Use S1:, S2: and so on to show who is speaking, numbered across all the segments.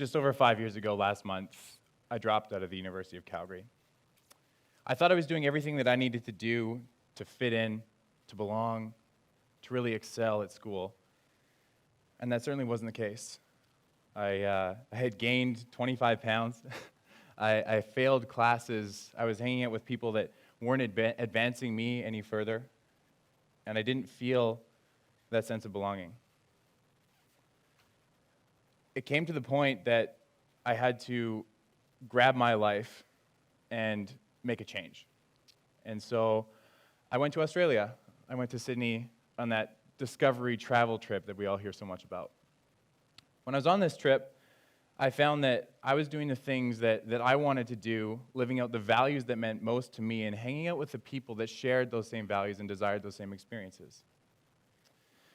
S1: Just over 5 years ago, last month, I dropped out of the University of Calgary. I thought I was doing everything that I needed to do to fit in, to belong, to really excel at school. And that certainly wasn't the case. I had gained 25 pounds. I failed classes. I was hanging out with people that weren't advancing me any further. And I didn't feel that sense of belonging. It came to the point that I had to grab my life and make a change. And so I went to Australia. I went to Sydney on that discovery travel trip that we all hear so much about. When I was on this trip, I found that I was doing the things that I wanted to do, living out the values that meant most to me, and hanging out with the people that shared those same values and desired those same experiences.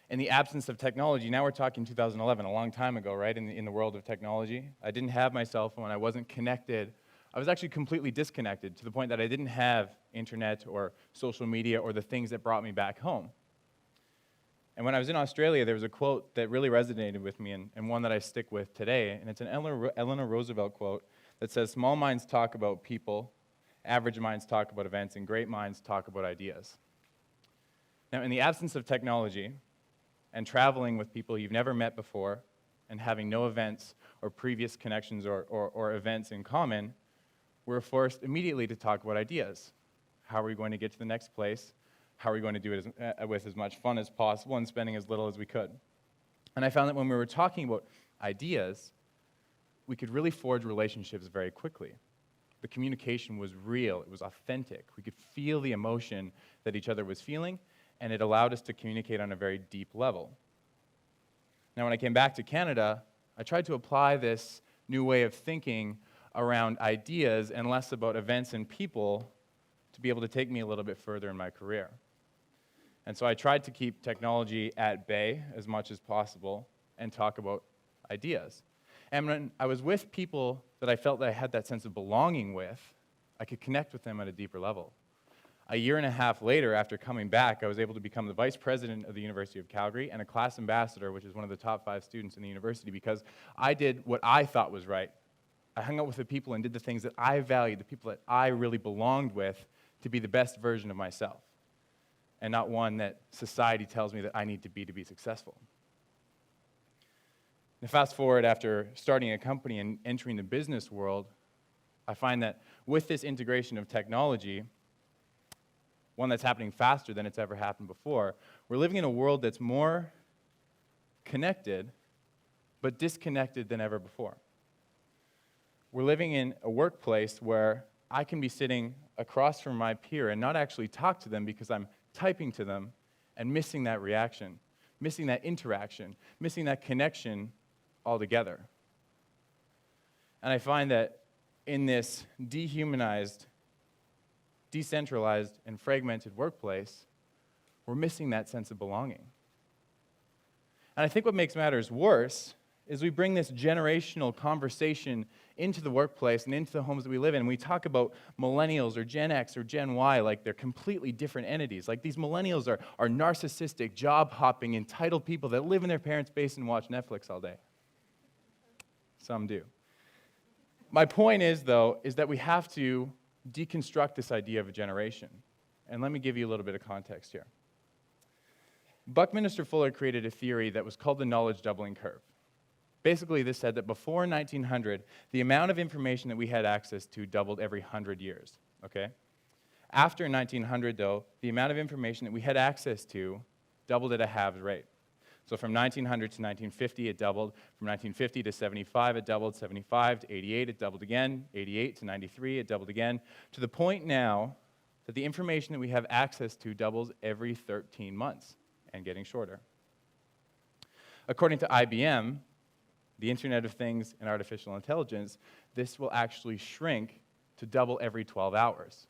S1: In the absence of technology, now we're talking 2011, a long time ago, right, in the world of technology. I didn't have my cell phone. I wasn't connected. I was actually completely disconnected to the point that I didn't have internet or social media or the things that brought me back home. And when I was in Australia, there was a quote that really resonated with me and one that I stick with today. And it's an Eleanor Roosevelt quote that says, "Small minds talk about people, average minds talk about events, and great minds talk about ideas." Now, in the absence of technology, and traveling with people you've never met before, and having no events or previous connections or events in common, we're forced immediately to talk about ideas. How are we going to get to the next place? How are we going to do it with as much fun as possible and spending as little as we could? And I found that when we were talking about ideas, we could really forge relationships very quickly. The communication was real, it was authentic. We could feel the emotion that each other was feeling, and it allowed us to communicate on a very deep level. Now, when I came back to Canada, I tried to apply this new way of thinking around ideas and less about events and people to be able to take me a little bit further in my career. And so I tried to keep technology at bay as much as possible and talk about ideas. And when I was with people that I felt that I had that sense of belonging with, I could connect with them at a deeper level. A year and a half later, after coming back, I was able to become the vice president of the University of Calgary and a class ambassador, which is one of the top 5 students in the university, because I did what I thought was right. I hung out with the people and did the things that I valued, the people that I really belonged with, to be the best version of myself, and not one that society tells me that I need to be successful. Now, fast forward after starting a company and entering the business world, I find that with this integration of technology, one that's happening faster than it's ever happened before, we're living in a world that's more connected, but disconnected than ever before. We're living in a workplace where I can be sitting across from my peer and not actually talk to them because I'm typing to them and missing that reaction, missing that interaction, missing that connection altogether. And I find that in this dehumanized, decentralized, and fragmented workplace, we're missing that sense of belonging. And I think what makes matters worse is we bring this generational conversation into the workplace and into the homes that we live in, and we talk about millennials or Gen X or Gen Y like they're completely different entities. Like these millennials are narcissistic, job-hopping, entitled people that live in their parents' basement and watch Netflix all day. Some do. My point is, though, is that we have to deconstruct this idea of a generation. And let me give you a little bit of context here. Buckminster Fuller created a theory that was called the knowledge doubling curve. Basically, this said that before 1900, the amount of information that we had access to doubled every 100 years, okay? After 1900, though, the amount of information that we had access to doubled at a halved rate. So from 1900 to 1950, it doubled. From 1950 to 75, it doubled. 75 to 88, it doubled again. 88 to 93, it doubled again. To the point now that the information that we have access to doubles every 13 months and getting shorter. According to IBM, the Internet of Things and artificial intelligence, this will actually shrink to double every 12 hours.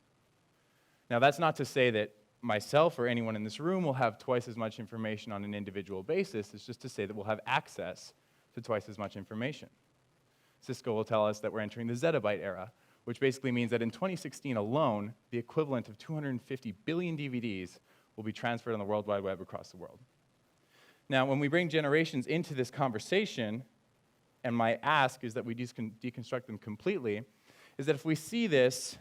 S1: Now, that's not to say that myself or anyone in this room will have twice as much information on an individual basis. It's just to say that we'll have access to twice as much information. Cisco will tell us that we're entering the zettabyte era, which basically means that in 2016 alone, the equivalent of 250 billion DVDs will be transferred on the World Wide Web across the world. Now, when we bring generations into this conversation, and my ask is that we deconstruct them completely, is that if we see this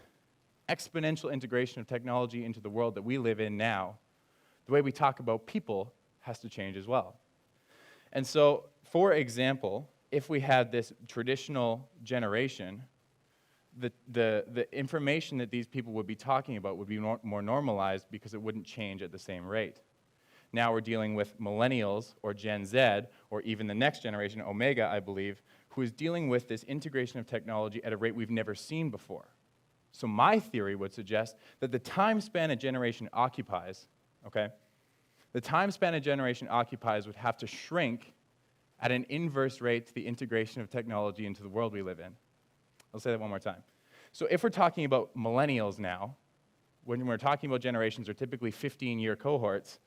S1: exponential integration of technology into the world that we live in now, the way we talk about people has to change as well. And so, for example, if we had this traditional generation, the information that these people would be talking about would be more normalized because it wouldn't change at the same rate. Now we're dealing with millennials or Gen Z, or even the next generation, Omega, I believe, who is dealing with this integration of technology at a rate we've never seen before. So my theory would suggest that the time span a generation occupies, okay, the time span a generation occupies would have to shrink at an inverse rate to the integration of technology into the world we live in. I'll say that one more time. So if we're talking about millennials now, when we're talking about generations, are typically 15-year cohorts,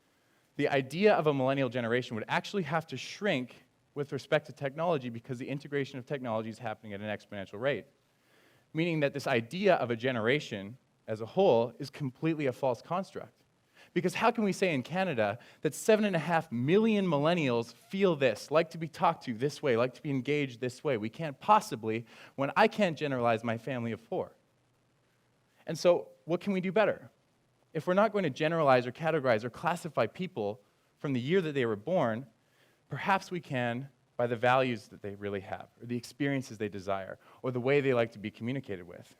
S1: the idea of a millennial generation would actually have to shrink with respect to technology because the integration of technology is happening at an exponential rate. Meaning that this idea of a generation as a whole is completely a false construct. Because how can we say in Canada that 7.5 million millennials feel this, like to be talked to this way, like to be engaged this way? We can't possibly, when I can't generalize my family of 4. And so, what can we do better? If we're not going to generalize or categorize or classify people from the year that they were born, perhaps we can by the values that they really have, or the experiences they desire, or the way they like to be communicated with.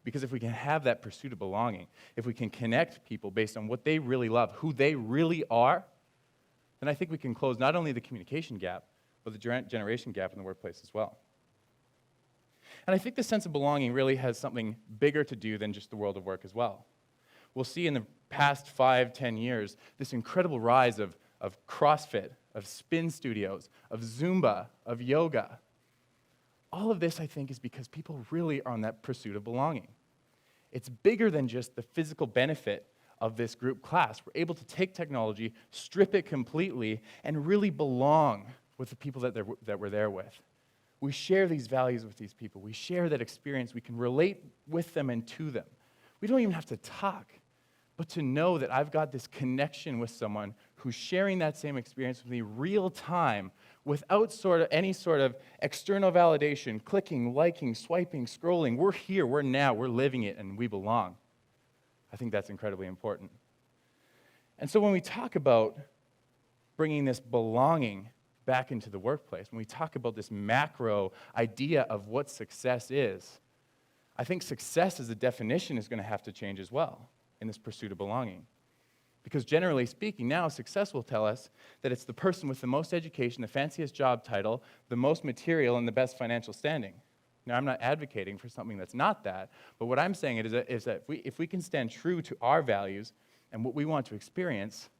S1: Because if we can have that pursuit of belonging, if we can connect people based on what they really love, who they really are, then I think we can close not only the communication gap, but the generation gap in the workplace as well. And I think the sense of belonging really has something bigger to do than just the world of work as well. We'll see in the past 5-10 years this incredible rise of CrossFit, of spin studios, of Zumba, of yoga. All of this, I think, is because people really are on that pursuit of belonging. It's bigger than just the physical benefit of this group class. We're able to take technology, strip it completely, and really belong with the people that we're there with. We share these values with these people. We share that experience. We can relate with them and to them. We don't even have to talk, but to know that I've got this connection with someone who's sharing that same experience with me real time without any sort of external validation, clicking, liking, swiping, scrolling. We're here, we're now, we're living it, and we belong. I think that's incredibly important. And so when we talk about bringing this belonging back into the workplace, when we talk about this macro idea of what success is, I think success as a definition is going to have to change as well in this pursuit of belonging. Because generally speaking, now success will tell us that it's the person with the most education, the fanciest job title, the most material, and the best financial standing. Now, I'm not advocating for something that's not that, but what I'm saying is that if we can stand true to our values and what we want to experience,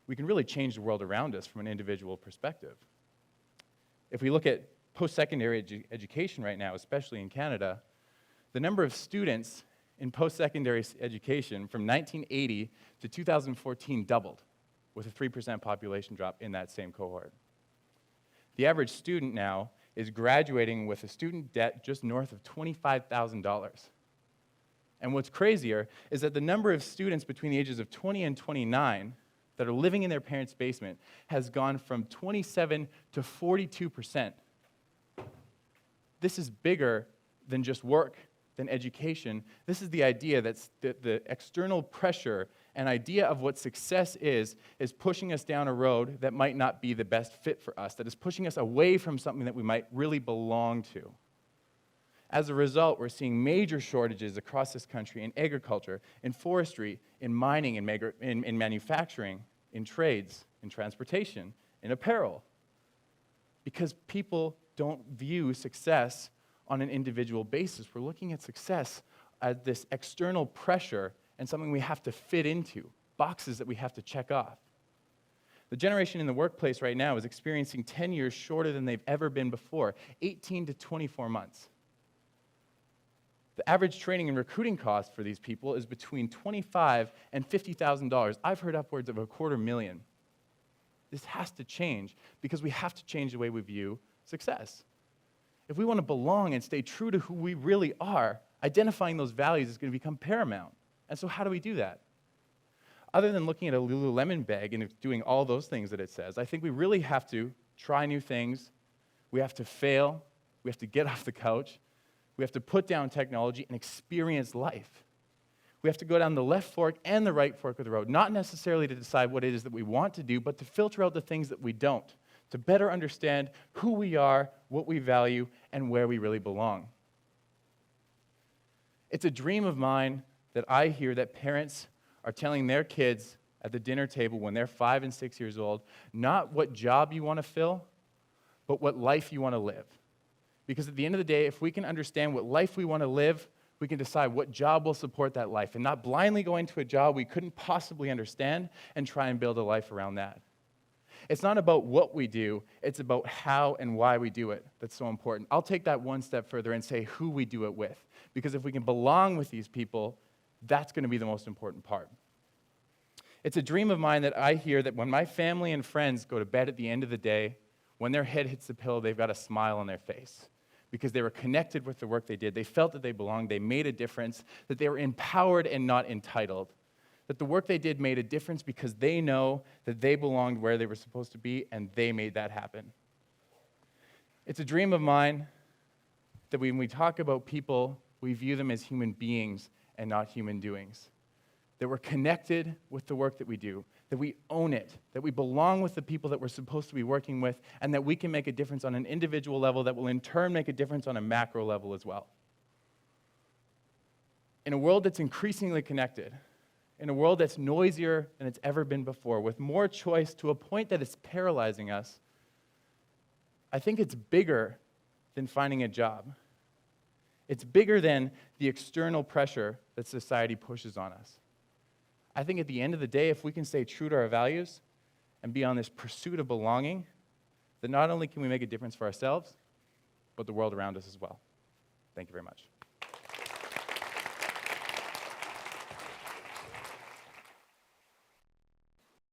S1: we can really change the world around us from an individual perspective. If we look at post-secondary education right now, especially in Canada, the number of students in post-secondary education from 1980 to 2014 doubled, with a 3% population drop in that same cohort. The average student now is graduating with a student debt just north of $25,000. And what's crazier is that the number of students between the ages of 20 and 29 that are living in their parents' basement has gone from 27 to 42%. This is bigger than just work, than education. This is the idea that the external pressure and idea of what success is pushing us down a road that might not be the best fit for us, that is pushing us away from something that we might really belong to. As a result, we're seeing major shortages across this country in agriculture, in forestry, in mining, in manufacturing, in trades, in transportation, in apparel. Because people don't view success on an individual basis. We're looking at success as this external pressure and something we have to fit into, boxes that we have to check off. The generation in the workplace right now is experiencing 10 years shorter than they've ever been before, 18 to 24 months. The average training and recruiting cost for these people is between $25,000 and $50,000. I've heard upwards of $250,000. This has to change because we have to change the way we view success. If we want to belong and stay true to who we really are, identifying those values is going to become paramount. And so how do we do that? Other than looking at a Lululemon bag and doing all those things that it says, I think we really have to try new things. We have to fail. We have to get off the couch. We have to put down technology and experience life. We have to go down the left fork and the right fork of the road, not necessarily to decide what it is that we want to do, but to filter out the things that we don't, to better understand who we are, what we value, and where we really belong. It's a dream of mine that I hear that parents are telling their kids at the dinner table when they're 5 and 6 years old, not what job you want to fill, but what life you want to live. Because at the end of the day, if we can understand what life we want to live, we can decide what job will support that life, and not blindly go into a job we couldn't possibly understand and try and build a life around that. It's not about what we do, it's about how and why we do it that's so important. I'll take that one step further and say who we do it with. Because if we can belong with these people, that's going to be the most important part. It's a dream of mine that I hear that when my family and friends go to bed at the end of the day, when their head hits the pillow, they've got a smile on their face. Because they were connected with the work they did. They felt that they belonged, they made a difference, that they were empowered and not entitled. That the work they did made a difference because they know that they belonged where they were supposed to be, and they made that happen. It's a dream of mine that when we talk about people, we view them as human beings and not human doings. That we're connected with the work that we do, that we own it, that we belong with the people that we're supposed to be working with, and that we can make a difference on an individual level that will in turn make a difference on a macro level as well. In a world that's increasingly connected, in a world that's noisier than it's ever been before, with more choice to a point that it's paralyzing us, I think it's bigger than finding a job. It's bigger than the external pressure that society pushes on us. I think at the end of the day, if we can stay true to our values and be on this pursuit of belonging, then not only can we make a difference for ourselves, but the world around us as well. Thank you very much.